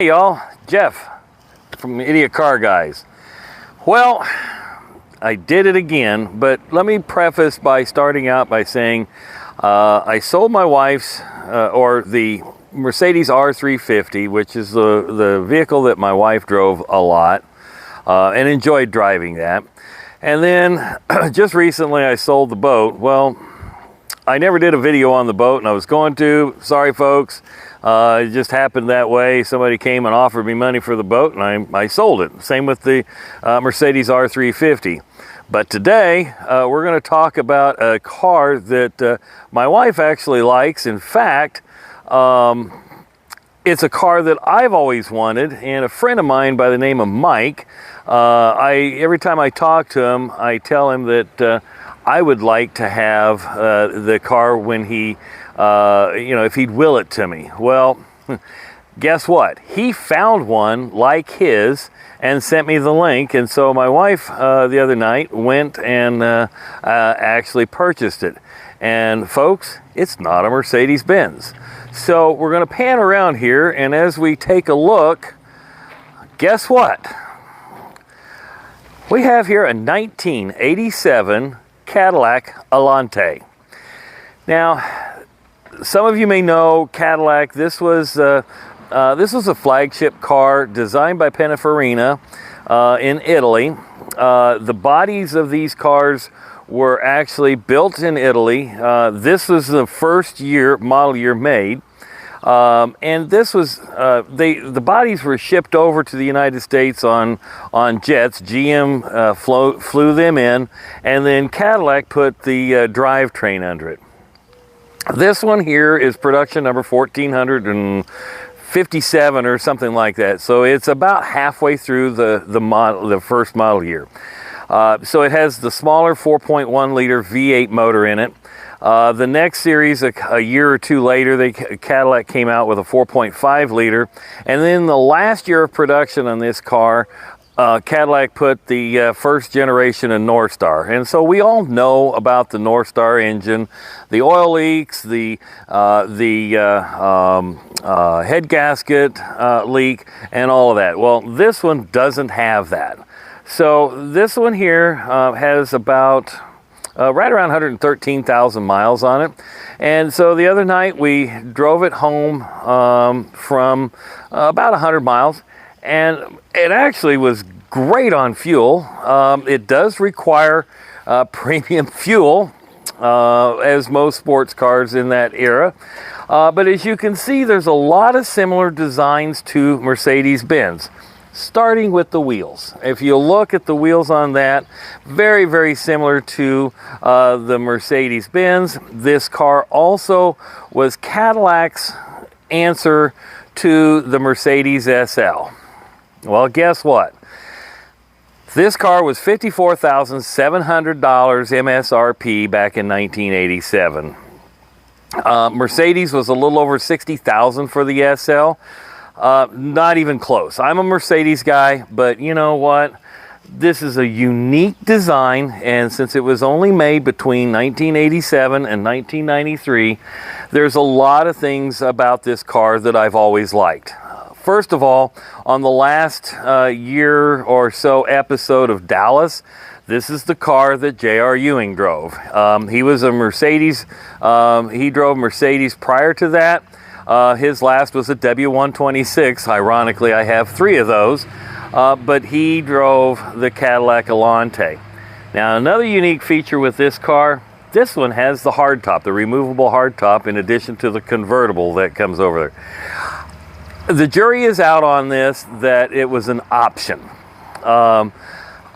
Hey y'all, Jeff from Idiot Car Guys. Well, I did it again, but let me preface by starting out by saying I sold my wife's, or the Mercedes R350, which is the vehicle that my wife drove a lot and enjoyed driving that. And then just recently I sold the boat. Well, I never did a video on the boat, and I was going to. Sorry, folks. It just happened that way. Somebody came and offered me money for the boat, and I sold it. Same with the Mercedes R350. But today, we're going to talk about a car that my wife actually likes. In fact, it's a car that I've always wanted, and a friend of mine by the name of Mike, every time I talk to him, I tell him that I would like to have the car when he, if he'd will it to me. Well, guess what? He found one like his and sent me the link. And so my wife the other night went and actually purchased it. And folks, it's not a Mercedes-Benz. So we're going to pan around here, and as we take a look, guess what? We have here a 1987 Cadillac Allante. Now, some of you may know Cadillac. This was a flagship car designed by Pininfarina in Italy. The bodies of these cars were actually built in Italy. This was the first model year made. And this was, the bodies were shipped over to the United States on jets. GM flew them in, and then Cadillac put the drivetrain under it. This one here is production number 1457 or something like that. So it's about halfway through the first model year. So it has the smaller 4.1 liter V8 motor in it. The next series, a year or two later, Cadillac came out with a 4.5 liter. And then the last year of production on this car, Cadillac put the first generation of Northstar. And so we all know about the Northstar engine, the oil leaks, the head gasket leak, and all of that. Well, this one doesn't have that. So this one here has about right around 113,000 miles on it. And so the other night we drove it home from about 100 miles, and it actually was great on fuel. It does require premium fuel, as most sports cars in that era. But as you can see, there's a lot of similar designs to Mercedes-Benz. Starting with the wheels. If you look at the wheels on that, very, very similar to the Mercedes-Benz. This car also was Cadillac's answer to the Mercedes SL. Well, guess what? This car was $54,700 MSRP back in 1987. Mercedes was a little over $60,000 for the SL. Not even close. I'm a Mercedes guy, but you know what? This is a unique design, and since it was only made between 1987 and 1993, there's a lot of things about this car that I've always liked. First of all, on the last year or so episode of Dallas, this is the car that J.R. Ewing drove. He was a Mercedes. He drove Mercedes prior to that. His last was a W126. Ironically, I have 3 of those. But he drove the Cadillac Allante. Now, another unique feature with this car, this one has the hardtop, the removable hardtop, in addition to the convertible that comes over there. The jury is out on this, that it was an option.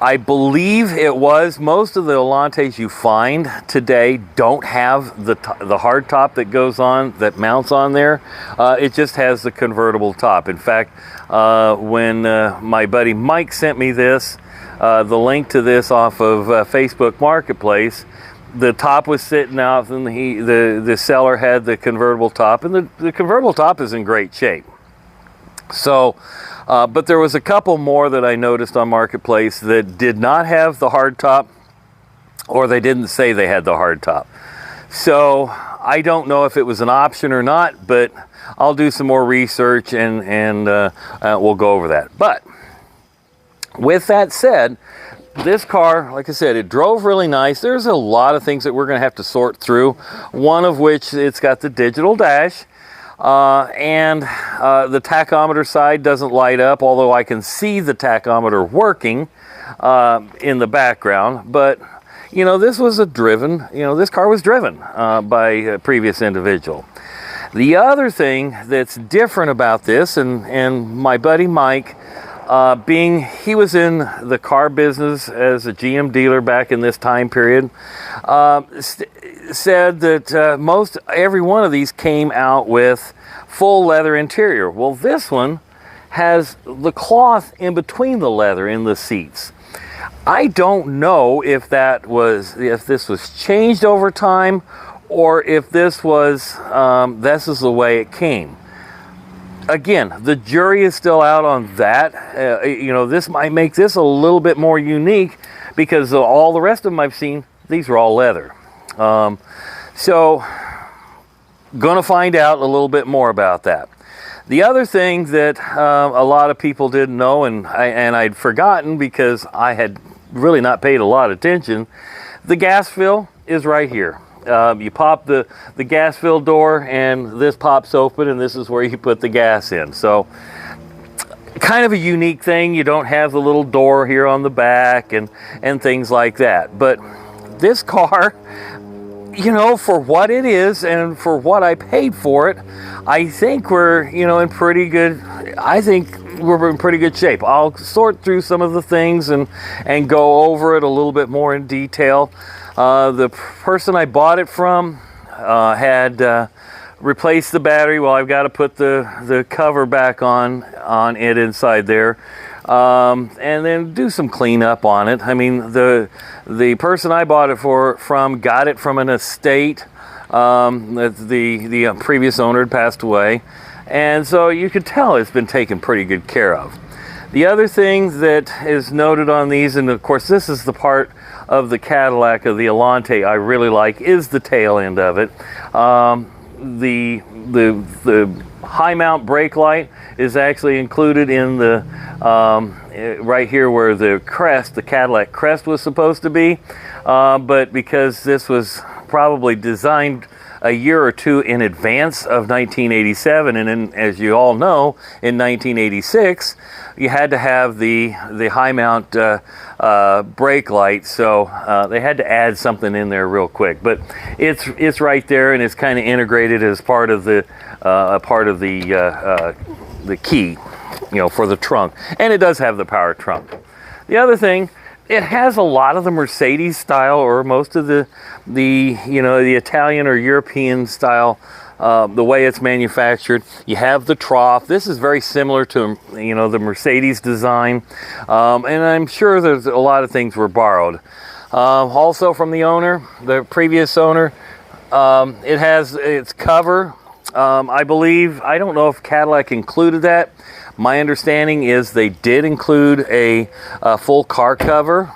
I believe it was. Most of the Allantes you find today don't have the hard top that goes on, that mounts on there. It just has the convertible top. In fact, when my buddy Mike sent me this, the link to this off of Facebook Marketplace, the top was sitting out, and the seller had the convertible top, and the convertible top is in great shape. So, but there was a couple more that I noticed on Marketplace that did not have the hard top, or they didn't say they had the hard top. So I don't know if it was an option or not, but I'll do some more research and we'll go over that. But with that said, this car, like I said, it drove really nice. There's a lot of things that we're going to have to sort through, one of which it's got the digital dash. And the tachometer side doesn't light up, although I can see the tachometer working in the background. But, you know, this was this car was driven by a previous individual. The other thing that's different about this, and my buddy Mike, he was in the car business as a GM dealer back in this time period, said that every one of these came out with full leather interior. Well, this one has the cloth in between the leather in the seats. I don't know if this was changed over time, or if this is the way it came. Again, the jury is still out on that. This might make this a little bit more unique, because all the rest of them I've seen, these are all leather. So, gonna find out a little bit more about that. The other thing that a lot of people didn't know, and I'd forgotten because I had really not paid a lot of attention, the gas fill is right here. You pop the gas fill door, and this pops open, and this is where you put the gas in. So, kind of a unique thing. You don't have the little door here on the back and things like that. But this car, for what it is and for what I paid for it, I think we're in pretty good shape. I'll sort through some of the things and go over it a little bit more in detail. The person I bought it from had replaced the battery. Well, I've got to put the cover back on it inside there, and then do some cleanup on it. I mean, the person I bought it from got it from an estate. The previous owner had passed away, and so you could tell it's been taken pretty good care of. The other thing that is noted on these, and of course this is the part of the Cadillac of the Allante I really like, is the tail end of it. The high mount brake light is actually included in the right here where the Cadillac crest was supposed to be, but because this was probably designed a year or two in advance of 1987, and as you all know, in 1986 you had to have the high mount brake light, so they had to add something in there real quick. But it's right there, and it's kind of integrated as part of the key, for the trunk, and it does have the power trunk. The other thing, it has a lot of the Mercedes style, or most of the Italian or European style, the way it's manufactured. You have the trough. This is very similar to the Mercedes design, and I'm sure there's a lot of things were borrowed. Also from the previous owner, it has its cover. I don't know if Cadillac included that. My understanding is they did include a full car cover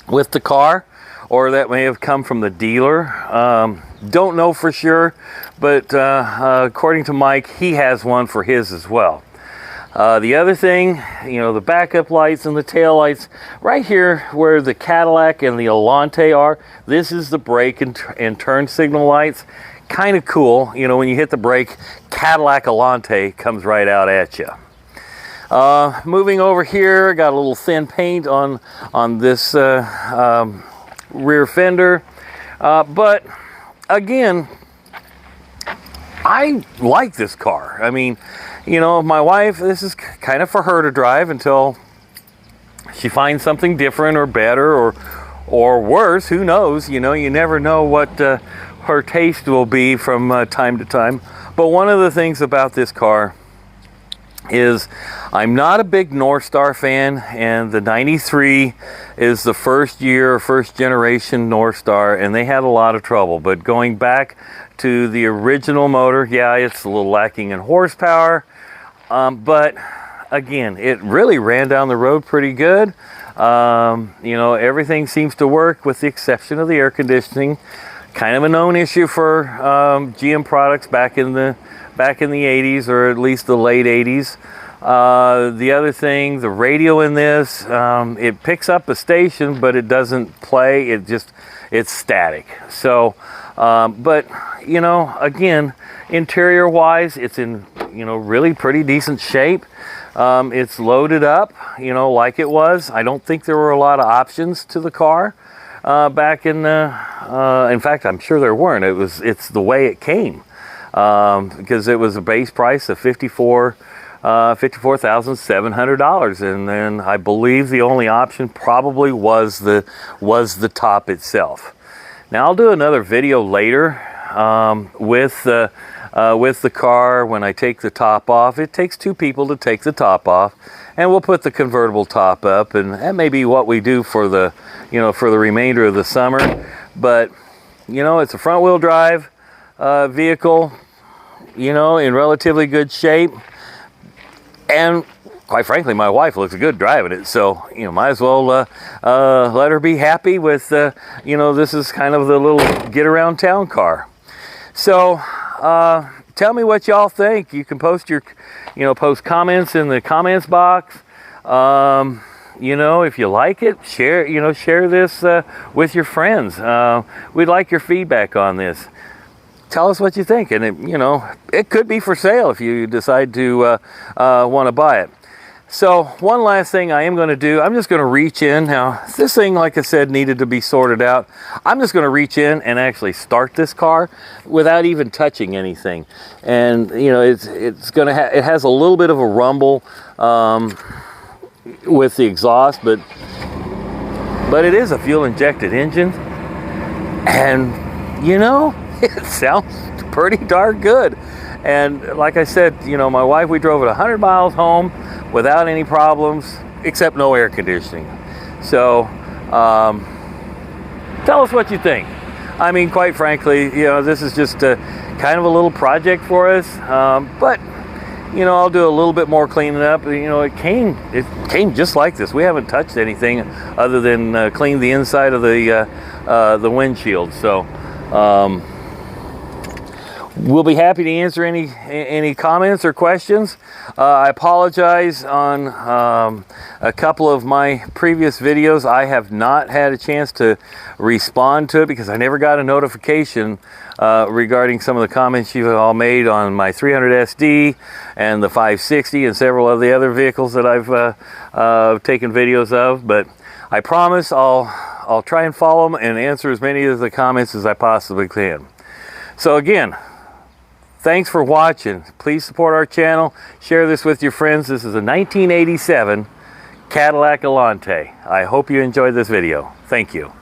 with the car, or that may have come from the dealer. Don't know for sure, but according to Mike, he has one for his as well. The other thing, the backup lights and the tail lights, right here where the Cadillac and the Allante are, this is the brake and turn signal lights. Kind of cool, when you hit the brake, Cadillac Allante comes right out at you. Moving over here, got a little thin paint on this rear fender, but again, I like this car. I mean, my wife, this is kind of for her to drive until she finds something different or better or worse. Who knows? You never know what her taste will be from time to time. But one of the things about this car is I'm not a big North Star fan, and the 93 is the first generation North Star, and they had a lot of trouble. But going back to the original motor, yeah, it's a little lacking in horsepower, but again, it really ran down the road pretty good. Everything seems to work with the exception of the air conditioning. kind of a known issue for GM products back in the 80s, or at least the late 80s. The other thing, the radio in this, it picks up a station, but it doesn't play. It's static. So, but you know, again, interior wise, it's in, you know, really pretty decent shape. It's loaded up, you know, like it was. I don't think there were a lot of options to the car back in fact, I'm sure there weren't. It's the way it came, because it was a base price of $54,700, and then I believe the only option probably was the top itself. Now I'll do another video later with the car when I take the top off. It takes two people to take the top off, and we'll put the convertible top up, and that may be what we do for the, you know, for the remainder of the summer. But you know, it's a front wheel drive vehicle, you know, in relatively good shape, and quite frankly, my wife looks good driving it, so, you know, might as well let her be happy with, you know, this is kind of the little get around town car. So tell me what y'all think. You can post your, you know, post comments in the comments box. You know, if you like it, share, you know, share this with your friends. We'd like your feedback on this. Tell us what you think, and it, you know, it could be for sale if you decide to want to buy it. So one last thing I am going to do, I'm just going to reach in. Now, this thing, like I said, needed to be sorted out. I'm just going to reach in and actually start this car without even touching anything. And, you know, it's going to it has a little bit of a rumble with the exhaust, but it is a fuel-injected engine. And, you know, it sounds pretty darn good. And like I said, you know, my wife, we drove it 100 miles home without any problems, except no air conditioning. So tell us what you think. I mean, quite frankly, you know, this is just kind of a little project for us, but you know, I'll do a little bit more cleaning up. You know, it came just like this. We haven't touched anything other than clean the inside of the windshield. So we'll be happy to answer any comments or questions. I apologize on a couple of my previous videos. I have not had a chance to respond to it because I never got a notification regarding some of the comments you all made on my 300 SD and the 560 and several of the other vehicles that I've taken videos of. But I promise I'll try and follow them and answer as many of the comments as I possibly can. So again, thanks for watching. Please support our channel. Share this with your friends. This is a 1987 Cadillac Allante. I hope you enjoyed this video. Thank you.